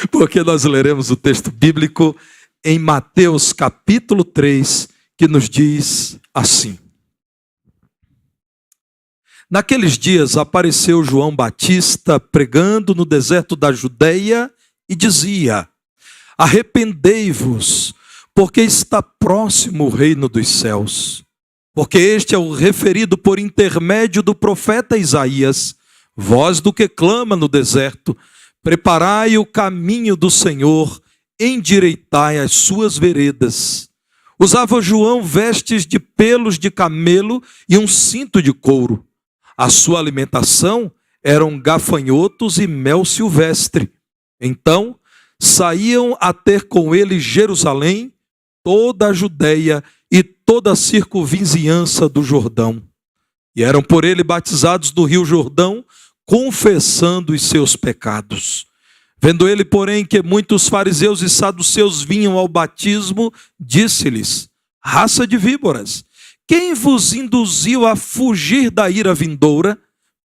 Porque nós leremos o texto bíblico em Mateus capítulo 3, que nos diz assim: Naqueles dias apareceu João Batista pregando no deserto da Judeia e dizia: Arrependei-vos, porque está próximo o reino dos céus. Porque este é o referido por intermédio do profeta Isaías, voz do que clama no deserto: preparai o caminho do Senhor, endireitai as suas veredas. Usava João vestes de pelos de camelo e um cinto de couro. A sua alimentação eram gafanhotos e mel silvestre. Então saíam a ter com ele Jerusalém, toda a Judeia e toda a circunvizinhança do Jordão. E eram por ele batizados do rio Jordão, confessando os seus pecados. Vendo ele, porém, que muitos fariseus e saduceus vinham ao batismo, disse-lhes: raça de víboras, quem vos induziu a fugir da ira vindoura?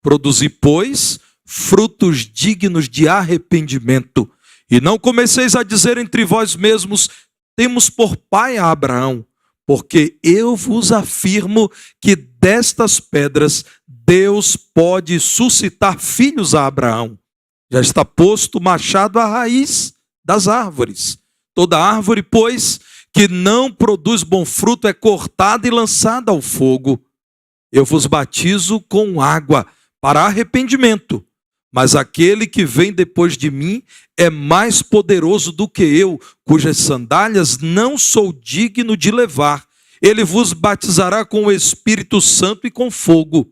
Produzi, pois, frutos dignos de arrependimento. E não comeceis a dizer entre vós mesmos: temos por pai a Abraão. Porque eu vos afirmo que destas pedras Deus pode suscitar filhos a Abraão. Já está posto o machado à raiz das árvores. Toda árvore, pois, que não produz bom fruto é cortada e lançada ao fogo. Eu vos batizo com água para arrependimento, mas aquele que vem depois de mim é mais poderoso do que eu, cujas sandálias não sou digno de levar. Ele vos batizará com o Espírito Santo e com fogo.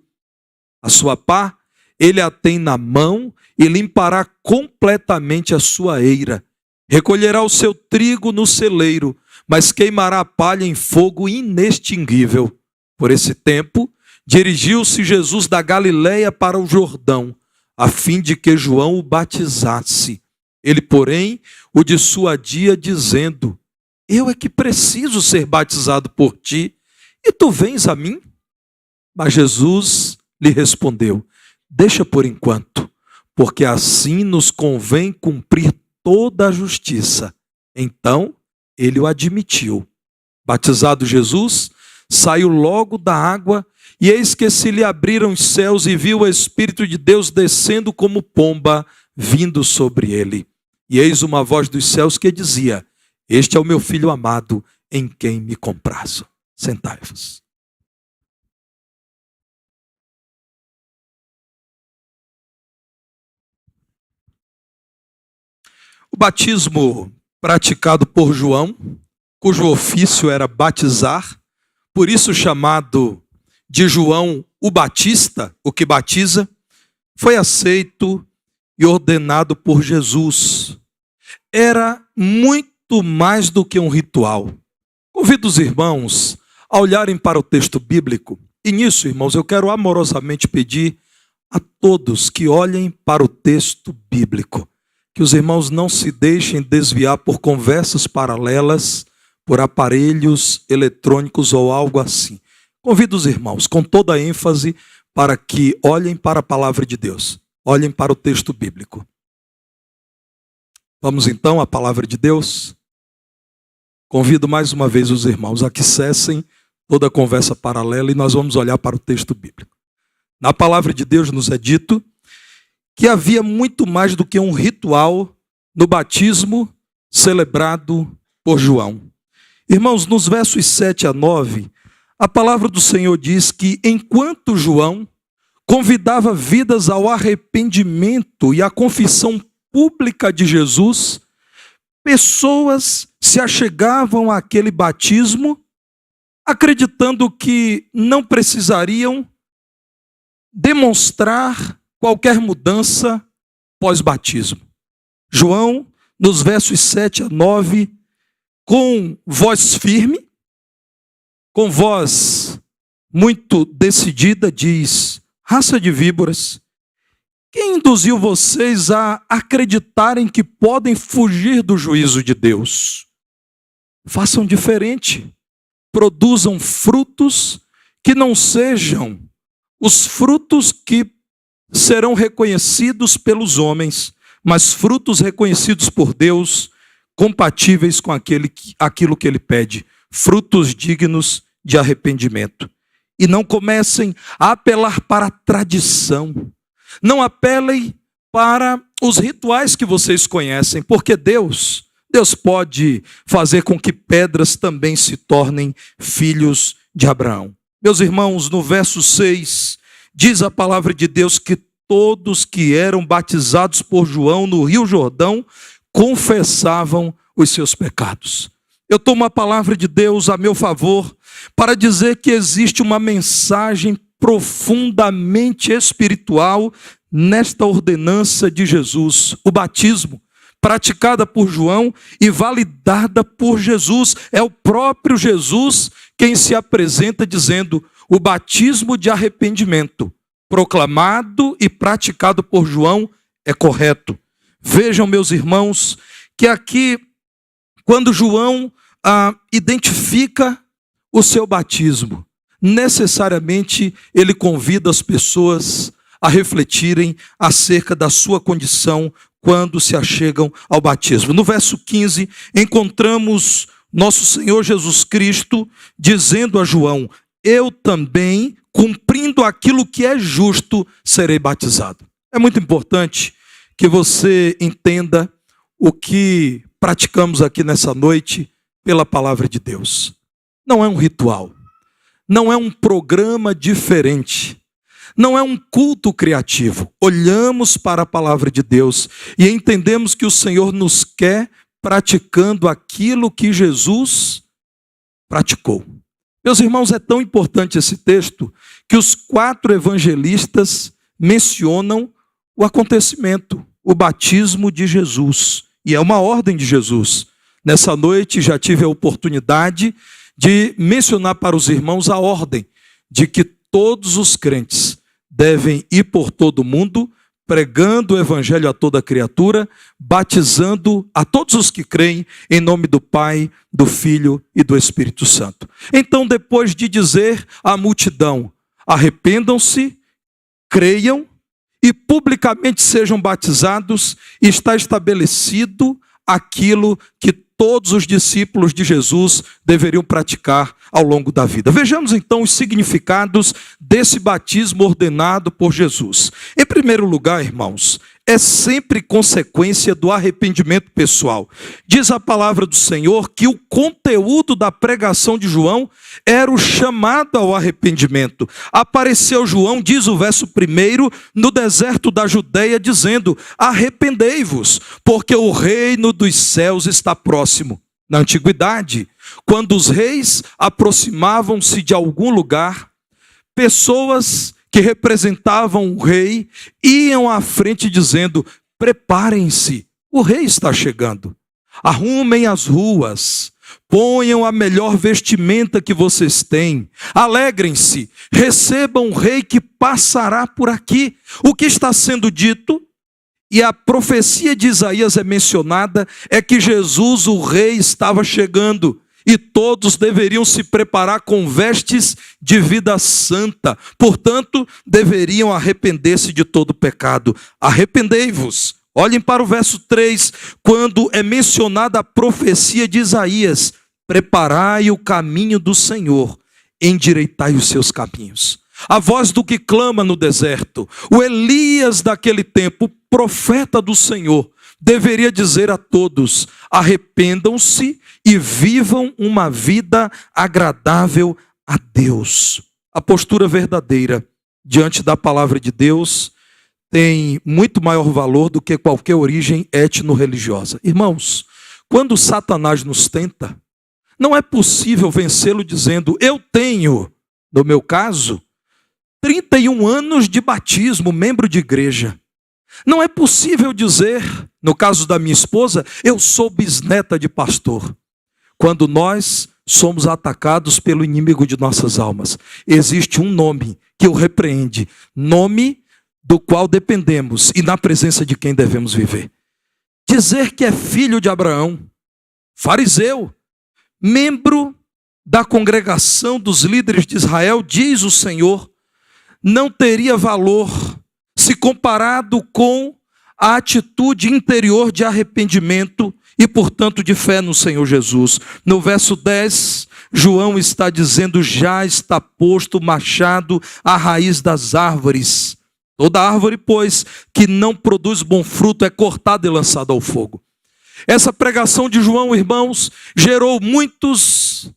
A sua pá, ele a tem na mão e limpará completamente a sua eira. Recolherá o seu trigo no celeiro, mas queimará a palha em fogo inextinguível. Por esse tempo, dirigiu-se Jesus da Galileia para o Jordão, a fim de que João o batizasse. Ele, porém, o dissuadia, dizendo: eu é que preciso ser batizado por ti, e tu vens a mim? Mas Jesus lhe respondeu: deixa por enquanto, porque assim nos convém cumprir toda a justiça. Então ele o admitiu. Batizado Jesus, saiu logo da água, e eis que se lhe abriram os céus, e viu o Espírito de Deus descendo como pomba, vindo sobre ele. E eis uma voz dos céus que dizia: este é o meu filho amado, em quem me comprazo. Sentai-vos. O batismo praticado por João, cujo ofício era batizar, por isso chamado de João o Batista, o que batiza, foi aceito e ordenado por Jesus. Era muito mais do que um ritual. Convido os irmãos a olharem para o texto bíblico. E nisso, irmãos, eu quero amorosamente pedir a todos que olhem para o texto bíblico, que os irmãos não se deixem desviar por conversas paralelas, por aparelhos eletrônicos ou algo assim. Convido os irmãos com toda a ênfase para que olhem para a palavra de Deus, olhem para o texto bíblico. Vamos então à palavra de Deus. Convido mais uma vez os irmãos a que cessem toda a conversa paralela e nós vamos olhar para o texto bíblico. Na palavra de Deus nos é dito que havia muito mais do que um ritual no batismo celebrado por João. Irmãos, nos versos 7 a 9, a palavra do Senhor diz que enquanto João convidava vidas ao arrependimento e à confissão pública de Jesus, pessoas se achegavam àquele batismo acreditando que não precisariam demonstrar qualquer mudança pós-batismo. João, nos versos 7 a 9, com voz firme, com voz muito decidida, diz: raça de víboras, quem induziu vocês a acreditarem que podem fugir do juízo de Deus? Façam diferente. Produzam frutos que não sejam os frutos que serão reconhecidos pelos homens, mas frutos reconhecidos por Deus, compatíveis com aquilo que Ele pede, frutos dignos de arrependimento. E não comecem a apelar para a tradição, não apelem para os rituais que vocês conhecem, porque Deus pode fazer com que pedras também se tornem filhos de Abraão. Meus irmãos, no verso 6, diz a palavra de Deus que todos que eram batizados por João no Rio Jordão confessavam os seus pecados. Eu tomo a palavra de Deus a meu favor para dizer que existe uma mensagem profundamente espiritual nesta ordenança de Jesus, o batismo, praticada por João e validada por Jesus. É o próprio Jesus quem se apresenta dizendo: o batismo de arrependimento, proclamado e praticado por João, é correto. Vejam, meus irmãos, que aqui, quando João identifica o seu batismo, necessariamente ele convida as pessoas a refletirem acerca da sua condição quando se achegam ao batismo. No verso 15, encontramos nosso Senhor Jesus Cristo dizendo a João: eu também, cumprindo aquilo que é justo, serei batizado. É muito importante que você entenda o que praticamos aqui nessa noite pela palavra de Deus. Não é um ritual, não é um programa diferente, não é um culto criativo. Olhamos para a palavra de Deus e entendemos que o Senhor nos quer praticando aquilo que Jesus praticou. Meus irmãos, é tão importante esse texto que os 4 evangelistas mencionam o acontecimento, o batismo de Jesus. E é uma ordem de Jesus. Nessa noite já tive a oportunidade de mencionar para os irmãos a ordem de que todos os crentes devem ir por todo o mundo, pregando o evangelho a toda criatura, batizando a todos os que creem em nome do Pai, do Filho e do Espírito Santo. Então, depois de dizer à multidão: arrependam-se, creiam e publicamente sejam batizados, está estabelecido aquilo que todos os discípulos de Jesus deveriam praticar ao longo da vida. Vejamos então os significados desse batismo ordenado por Jesus. Em primeiro lugar, irmãos, é sempre consequência do arrependimento pessoal. Diz a palavra do Senhor que o conteúdo da pregação de João era o chamado ao arrependimento. Apareceu João, diz o verso 1, no deserto da Judeia, dizendo: arrependei-vos, porque o reino dos céus está próximo. Na antiguidade, quando os reis aproximavam-se de algum lugar, pessoas que representavam o rei iam à frente dizendo: preparem-se, o rei está chegando. Arrumem as ruas, ponham a melhor vestimenta que vocês têm, alegrem-se, recebam o rei que passará por aqui. O que está sendo dito, e a profecia de Isaías é mencionada, é que Jesus, o rei, estava chegando. E todos deveriam se preparar com vestes de vida santa. Portanto, deveriam arrepender-se de todo pecado. Arrependei-vos. Olhem para o verso 3, quando é mencionada a profecia de Isaías: preparai o caminho do Senhor, endireitai os seus caminhos. A voz do que clama no deserto, o Elias daquele tempo, profeta do Senhor, deveria dizer a todos: arrependam-se e vivam uma vida agradável a Deus. A postura verdadeira diante da palavra de Deus tem muito maior valor do que qualquer origem etno-religiosa. Irmãos, quando Satanás nos tenta, não é possível vencê-lo dizendo: eu tenho, no meu caso, 31 anos de batismo, membro de igreja. Não é possível dizer, no caso da minha esposa, eu sou bisneta de pastor. Quando nós somos atacados pelo inimigo de nossas almas, existe um nome que o repreende, nome do qual dependemos e na presença de quem devemos viver. Dizer que é filho de Abraão, fariseu, membro da congregação dos líderes de Israel, diz o Senhor, não teria valor se comparado com a atitude interior de arrependimento e, portanto, de fé no Senhor Jesus. No verso 10, João está dizendo: já está posto o machado à raiz das árvores. Toda árvore, pois, que não produz bom fruto é cortada e lançada ao fogo. Essa pregação de João, irmãos, gerou muitos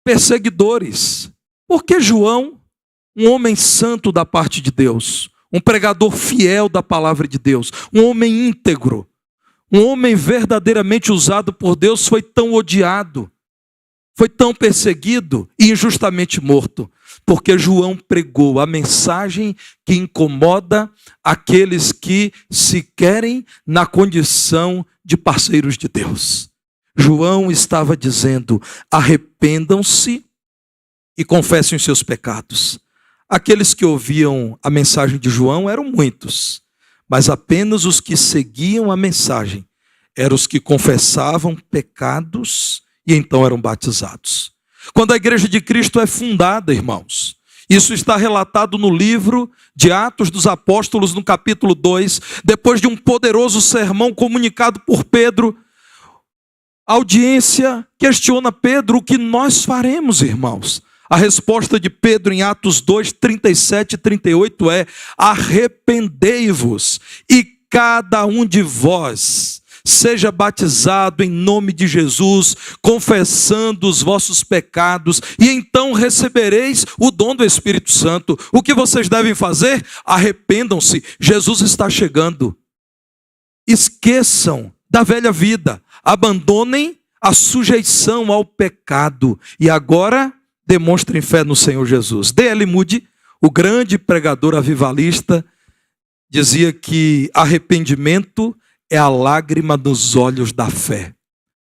perseguidores. Porque João, um homem santo da parte de Deus, um pregador fiel da palavra de Deus, um homem íntegro, um homem verdadeiramente usado por Deus, foi tão odiado, foi tão perseguido e injustamente morto? Porque João pregou a mensagem que incomoda aqueles que se querem na condição de parceiros de Deus. João estava dizendo: arrependam-se e confessem os seus pecados. Aqueles que ouviam a mensagem de João eram muitos, mas apenas os que seguiam a mensagem eram os que confessavam pecados e então eram batizados. Quando a igreja de Cristo é fundada, irmãos, isso está relatado no livro de Atos dos Apóstolos, no capítulo 2, depois de um poderoso sermão comunicado por Pedro, a audiência questiona Pedro: o que nós faremos, irmãos? A resposta de Pedro em Atos 2, 37 e 38 é: arrependei-vos e cada um de vós seja batizado em nome de Jesus, confessando os vossos pecados, e então recebereis o dom do Espírito Santo. O que vocês devem fazer? Arrependam-se, Jesus está chegando. Esqueçam da velha vida, abandonem a sujeição ao pecado e agora demonstrem fé no Senhor Jesus. D.L. Moody, o grande pregador avivalista, dizia que arrependimento é a lágrima nos olhos da fé.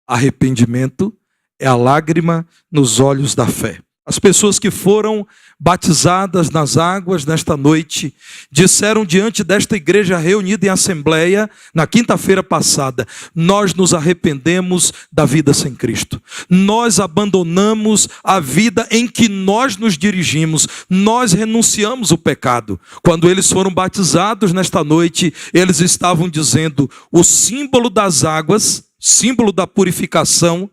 Arrependimento é a lágrima nos olhos da fé. As pessoas que foram batizadas nas águas nesta noite disseram diante desta igreja reunida em assembleia na quinta-feira passada: nós nos arrependemos da vida sem Cristo. Nós abandonamos a vida em que nós nos dirigimos. Nós renunciamos o pecado. Quando eles foram batizados nesta noite, eles estavam dizendo: o símbolo das águas, símbolo da purificação,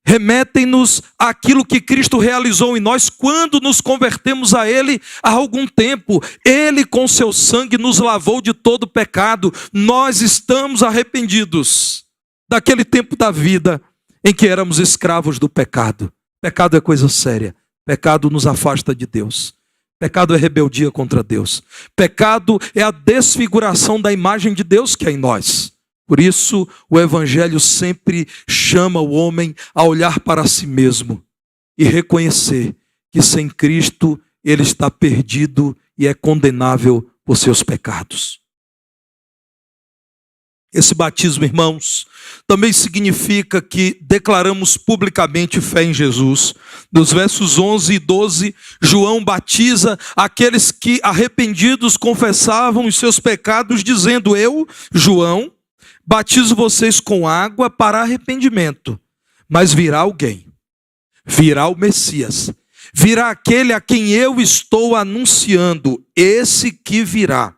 remetem-nos àquilo que Cristo realizou em nós quando nos convertemos a Ele há algum tempo. Ele com seu sangue nos lavou de todo pecado. Nós estamos arrependidos daquele tempo da vida em que éramos escravos do pecado. Pecado é coisa séria. Pecado nos afasta de Deus. Pecado é rebeldia contra Deus. Pecado é a desfiguração da imagem de Deus que é em nós. Por isso, o Evangelho sempre chama o homem a olhar para si mesmo e reconhecer que sem Cristo ele está perdido e é condenável por seus pecados. Esse batismo, irmãos, também significa que declaramos publicamente fé em Jesus. Nos versos 11 e 12, João batiza aqueles que arrependidos confessavam os seus pecados, dizendo: eu, João, batizo vocês com água para arrependimento, mas virá alguém, virá o Messias, virá aquele a quem eu estou anunciando, esse que virá,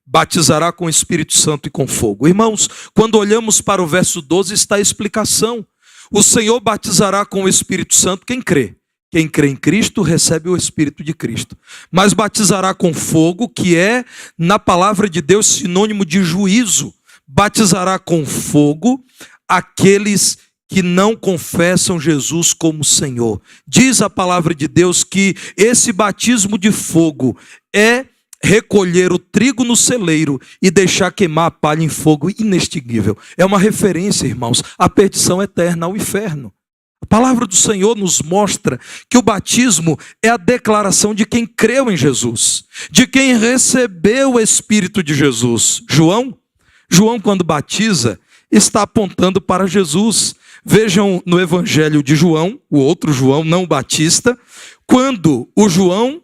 batizará com o Espírito Santo e com fogo. Irmãos, quando olhamos para o verso 12, está a explicação. O Senhor batizará com o Espírito Santo quem crê. Quem crê em Cristo recebe o Espírito de Cristo. Mas batizará com fogo, que é, na palavra de Deus, sinônimo de juízo. Batizará com fogo aqueles que não confessam Jesus como Senhor. Diz a palavra de Deus que esse batismo de fogo é recolher o trigo no celeiro e deixar queimar a palha em fogo inextinguível. É uma referência, irmãos, à perdição eterna, ao inferno. A palavra do Senhor nos mostra que o batismo é a declaração de quem creu em Jesus, de quem recebeu o Espírito de Jesus. João, quando batiza, está apontando para Jesus. Vejam no Evangelho de João, o outro João, não o Batista, quando o João,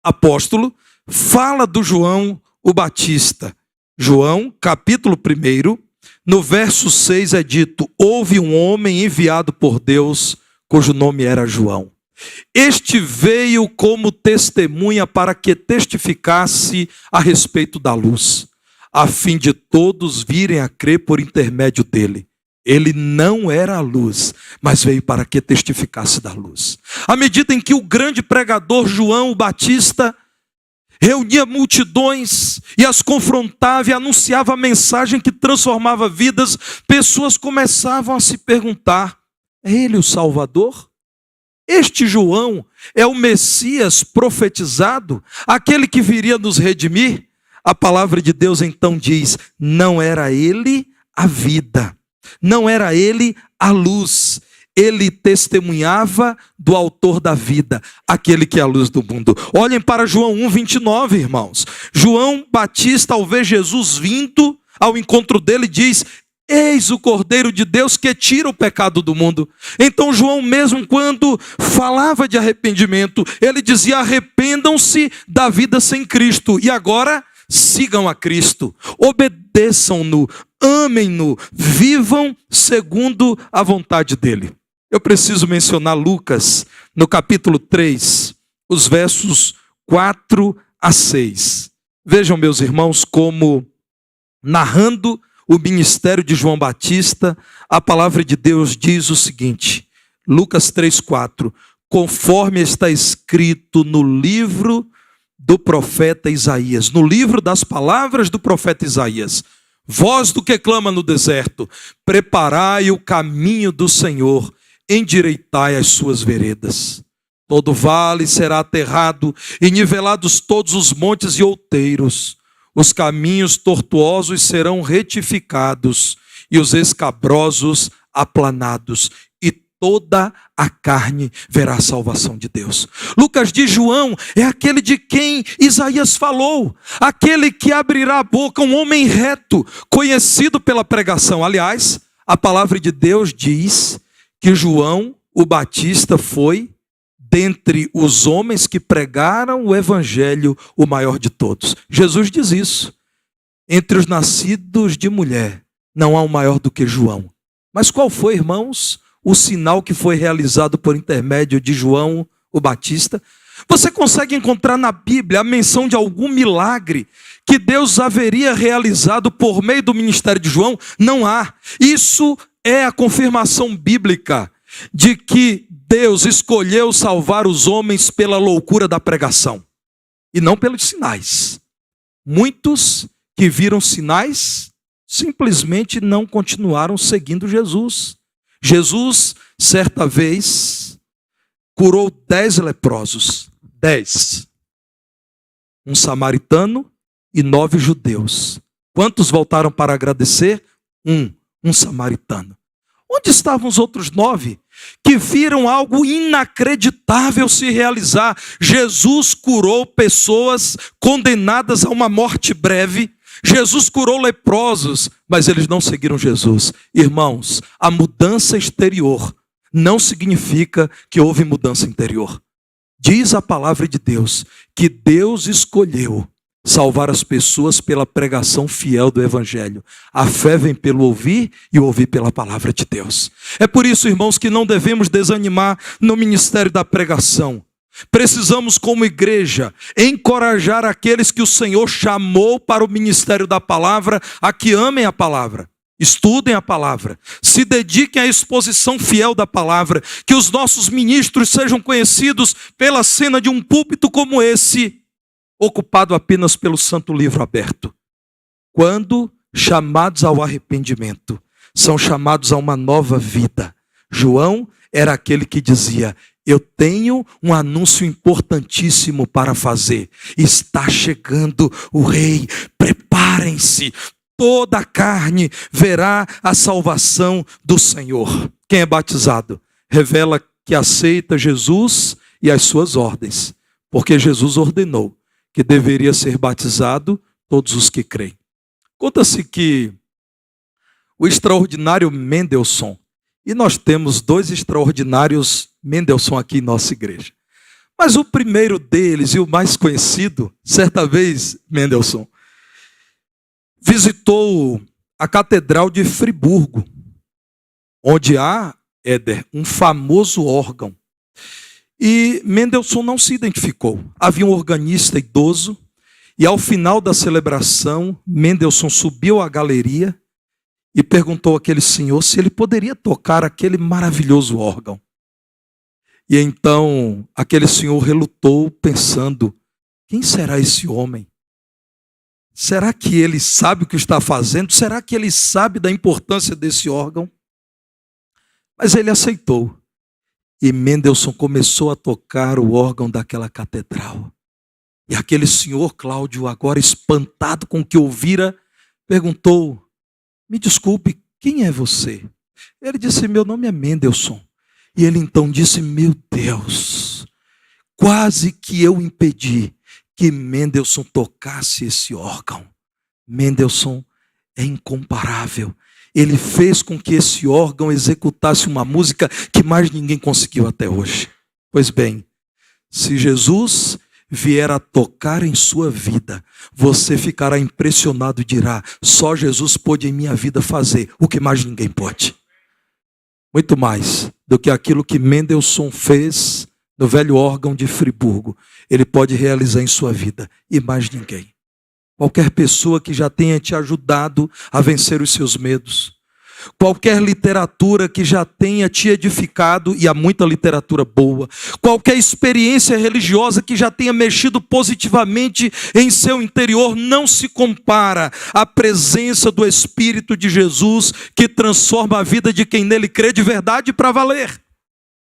apóstolo, fala do João o Batista. João, capítulo 1, no verso 6 é dito: houve um homem enviado por Deus, cujo nome era João. Este veio como testemunha para que testificasse a respeito da luz, a fim de todos virem a crer por intermédio dele. Ele não era a luz, mas veio para que testificasse da luz. À medida em que o grande pregador João Batista reunia multidões e as confrontava e anunciava a mensagem que transformava vidas, pessoas começavam a se perguntar: é ele o Salvador? Este João é o Messias profetizado, aquele que viria nos redimir? A palavra de Deus então diz: não era ele a vida, não era ele a luz. Ele testemunhava do autor da vida, aquele que é a luz do mundo. Olhem para João 1:29, irmãos. João Batista, ao ver Jesus vindo ao encontro dele, diz: eis o Cordeiro de Deus que tira o pecado do mundo. Então João, mesmo quando falava de arrependimento, ele dizia: arrependam-se da vida sem Cristo. E agora sigam a Cristo, obedeçam-no, amem-no, vivam segundo a vontade dele. Eu preciso mencionar Lucas, no capítulo 3, os versos 4 a 6. Vejam, meus irmãos, como, narrando o ministério de João Batista, a palavra de Deus diz o seguinte, Lucas 3, 4. Conforme está escrito no livro do profeta Isaías, no livro das palavras do profeta Isaías: voz do que clama no deserto, preparai o caminho do Senhor, endireitai as suas veredas. Todo vale será aterrado, e nivelados todos os montes e outeiros. Os caminhos tortuosos serão retificados, e os escabrosos aplanados, e toda a carne verá a salvação de Deus. Lucas diz: João é aquele de quem Isaías falou, aquele que abrirá a boca, um homem reto, conhecido pela pregação. Aliás, a palavra de Deus diz que João, o Batista, foi, dentre os homens que pregaram o evangelho, o maior de todos. Jesus diz isso: entre os nascidos de mulher, não há um maior do que João. Mas qual foi, irmãos, o sinal que foi realizado por intermédio de João, o Batista? Você consegue encontrar na Bíblia a menção de algum milagre que Deus haveria realizado por meio do ministério de João? Não há. Isso é a confirmação bíblica de que Deus escolheu salvar os homens pela loucura da pregação e não pelos sinais. Muitos que viram sinais simplesmente não continuaram seguindo Jesus. Jesus, certa vez, curou 10 leprosos. 10. Um samaritano e 9 judeus. Quantos voltaram para agradecer? Um samaritano. Onde estavam os outros 9 que viram algo inacreditável se realizar? Jesus curou pessoas condenadas a uma morte breve. Jesus curou leprosos, mas eles não seguiram Jesus. Irmãos, a mudança exterior não significa que houve mudança interior. Diz a palavra de Deus que Deus escolheu salvar as pessoas pela pregação fiel do evangelho. A fé vem pelo ouvir e o ouvir pela palavra de Deus. É por isso, irmãos, que não devemos desanimar no ministério da pregação. Precisamos, como igreja, encorajar aqueles que o Senhor chamou para o ministério da palavra a que amem a palavra, estudem a palavra, se dediquem à exposição fiel da palavra, que os nossos ministros sejam conhecidos pela cena de um púlpito como esse, ocupado apenas pelo santo livro aberto. Quando chamados ao arrependimento, são chamados a uma nova vida. João era aquele que dizia: eu tenho um anúncio importantíssimo para fazer. Está chegando o rei, preparem-se. Toda a carne verá a salvação do Senhor. Quem é batizado revela que aceita Jesus e as suas ordens, porque Jesus ordenou que deveria ser batizado todos os que creem. Conta-se que o extraordinário Mendelssohn, e nós temos 2 extraordinários Mendelssohn aqui em nossa igreja, mas o primeiro deles e o mais conhecido, certa vez Mendelssohn visitou a Catedral de Friburgo, onde há, Éder, um famoso órgão. E Mendelssohn não se identificou. Havia um organista idoso, E ao final da celebração, Mendelssohn subiu à galeria e perguntou àquele senhor se ele poderia tocar aquele maravilhoso órgão. E então aquele senhor relutou, pensando: quem será esse homem? Será que ele sabe o que está fazendo? Será que ele sabe da importância desse órgão? Mas ele aceitou. E Mendelssohn começou a tocar o órgão daquela catedral. E aquele senhor Cláudio, agora espantado com o que ouvira, perguntou: me desculpe, quem é você? Ele disse: meu nome é Mendelssohn. E ele então disse: meu Deus, quase que eu impedi que Mendelssohn tocasse esse órgão. Mendelssohn é incomparável. Ele fez com que esse órgão executasse uma música que mais ninguém conseguiu até hoje. Pois bem, se Jesus vier a tocar em sua vida, você ficará impressionado e dirá: só Jesus pôde em minha vida fazer o que mais ninguém pode. Muito mais do que aquilo que Mendelssohn fez no velho órgão de Friburgo, ele pode realizar em sua vida, e mais ninguém. Qualquer pessoa que já tenha te ajudado a vencer os seus medos, qualquer literatura que já tenha te edificado, e há muita literatura boa, qualquer experiência religiosa que já tenha mexido positivamente em seu interior, não se compara à presença do Espírito de Jesus, que transforma a vida de quem nele crê de verdade para valer.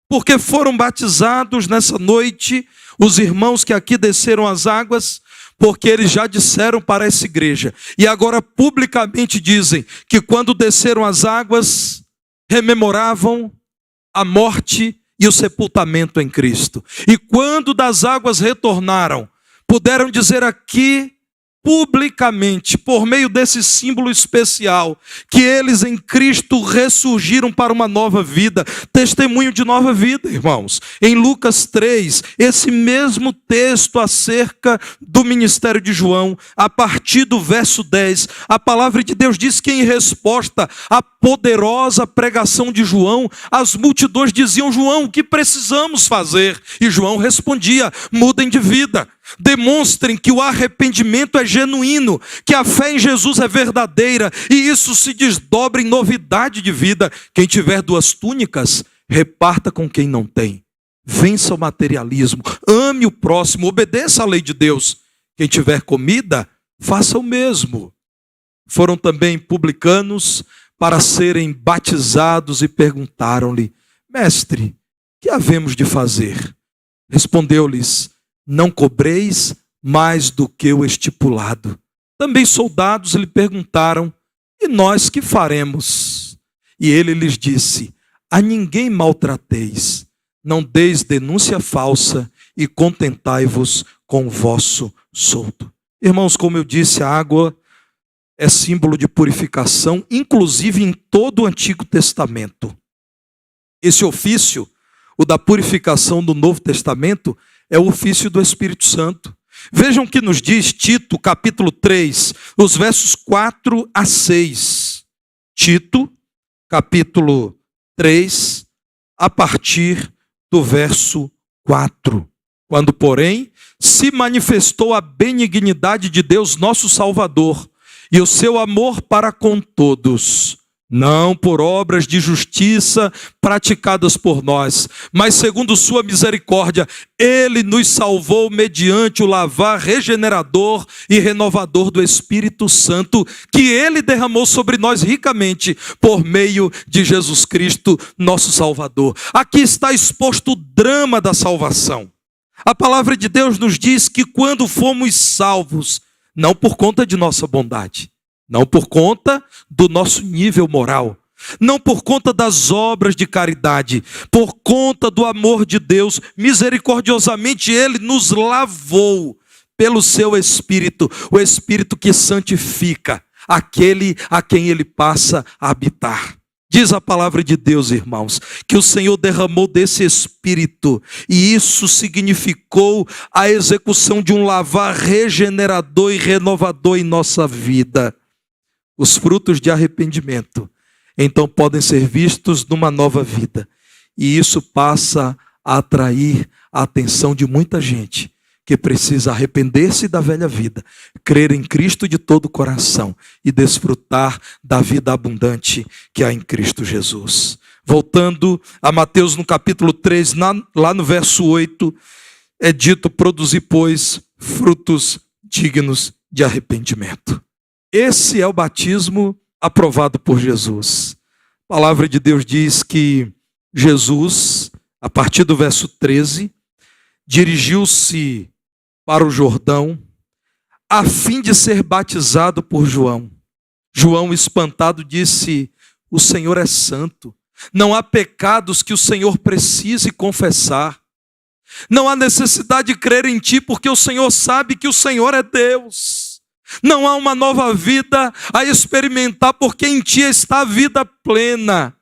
Porque foram batizados nessa noite os irmãos que aqui desceram as águas, porque eles já disseram para essa igreja, e agora publicamente dizem, que quando desceram as águas, rememoravam a morte e o sepultamento em Cristo. E quando das águas retornaram, puderam dizer aqui, publicamente, por meio desse símbolo especial, que eles em Cristo ressurgiram para uma nova vida. Testemunho de nova vida, irmãos. Em Lucas 3, esse mesmo texto acerca do ministério de João, a partir do verso 10, a palavra de Deus diz que em resposta à poderosa pregação de João, as multidões diziam: João, o que precisamos fazer? E João respondia: mudem de vida. Demonstrem que o arrependimento é genuíno, que a fé em Jesus é verdadeira, e isso se desdobra em novidade de vida. Quem tiver 2 túnicas, reparta com quem não tem. Vença o materialismo, ame o próximo, obedeça à lei de Deus. Quem tiver comida, faça o mesmo. Foram também publicanos para serem batizados e perguntaram-lhe: mestre, que havemos de fazer? Respondeu-lhes: não cobreis mais do que o estipulado. Também soldados lhe perguntaram: e nós que faremos? E ele lhes disse: a ninguém maltrateis, não deis denúncia falsa e contentai-vos com o vosso soldo. Irmãos, como eu disse, a água é símbolo de purificação, inclusive em todo o Antigo Testamento. Esse ofício, o da purificação do Novo Testamento, é o ofício do Espírito Santo. Vejam o que nos diz Tito, capítulo 3, os versos 4 a 6. Tito, capítulo 3, a partir do verso 4. Quando, porém, se manifestou a benignidade de Deus, nosso Salvador, e o seu amor para com todos, não por obras de justiça praticadas por nós, mas segundo sua misericórdia, ele nos salvou mediante o lavar regenerador e renovador do Espírito Santo, que ele derramou sobre nós ricamente, por meio de Jesus Cristo, nosso Salvador. Aqui está exposto o drama da salvação. A palavra de Deus nos diz que quando fomos salvos, não por conta de nossa bondade, não por conta do nosso nível moral, não por conta das obras de caridade, por conta do amor de Deus, misericordiosamente Ele nos lavou pelo seu Espírito, o Espírito que santifica aquele a quem Ele passa a habitar. Diz a palavra de Deus, irmãos, que o Senhor derramou desse Espírito, e isso significou a execução de um lavar regenerador e renovador em nossa vida. Os frutos de arrependimento, então, podem ser vistos numa nova vida, e isso passa a atrair a atenção de muita gente, que precisa arrepender-se da velha vida, crer em Cristo de todo o coração e desfrutar da vida abundante que há em Cristo Jesus. Voltando a Mateus no capítulo 3, lá no verso 8, é dito: produzir, pois, frutos dignos de arrependimento. Esse é o batismo aprovado por Jesus. A palavra de Deus diz que Jesus, a partir do verso 13, dirigiu-se para o Jordão a fim de ser batizado por João. João, espantado, disse: o Senhor é santo. Não há pecados que o Senhor precise confessar. Não há necessidade de crer em ti, porque o Senhor sabe que o Senhor é Deus. Não há uma nova vida a experimentar, porque em ti está a vida plena.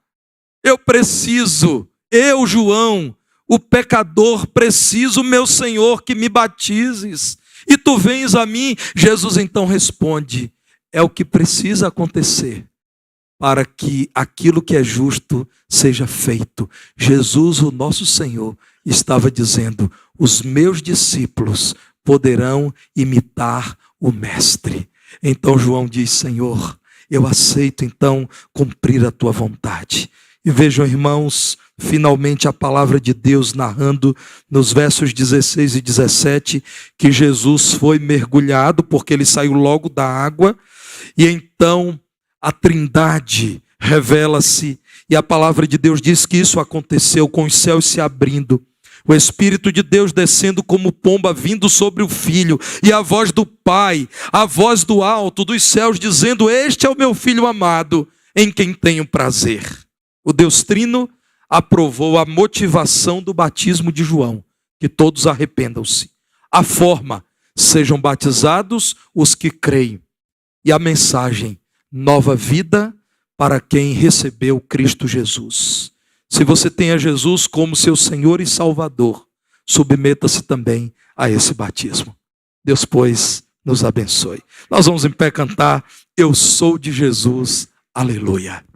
Eu, João, o pecador, preciso, meu Senhor, que me batizes. E tu vens a mim. Jesus então responde: é o que precisa acontecer para que aquilo que é justo seja feito. Jesus, o nosso Senhor, estava dizendo: os meus discípulos poderão imitar o Mestre. Então João diz: Senhor, eu aceito então cumprir a tua vontade. E vejam, irmãos, finalmente a palavra de Deus narrando nos versos 16 e 17 que Jesus foi mergulhado, porque ele saiu logo da água, e então a Trindade revela-se, e a palavra de Deus diz que isso aconteceu com os céus se abrindo, o Espírito de Deus descendo como pomba vindo sobre o Filho, e a voz do Pai, a voz do alto dos céus dizendo: este é o meu Filho amado, em quem tenho prazer. O Deus Trino aprovou a motivação do batismo de João, que todos arrependam-se. A forma: sejam batizados os que creem. E a mensagem: nova vida para quem recebeu Cristo Jesus. Se você tem a Jesus como seu Senhor e Salvador, submeta-se também a esse batismo. Deus, pois, nos abençoe. Nós vamos em pé cantar: eu sou de Jesus, aleluia.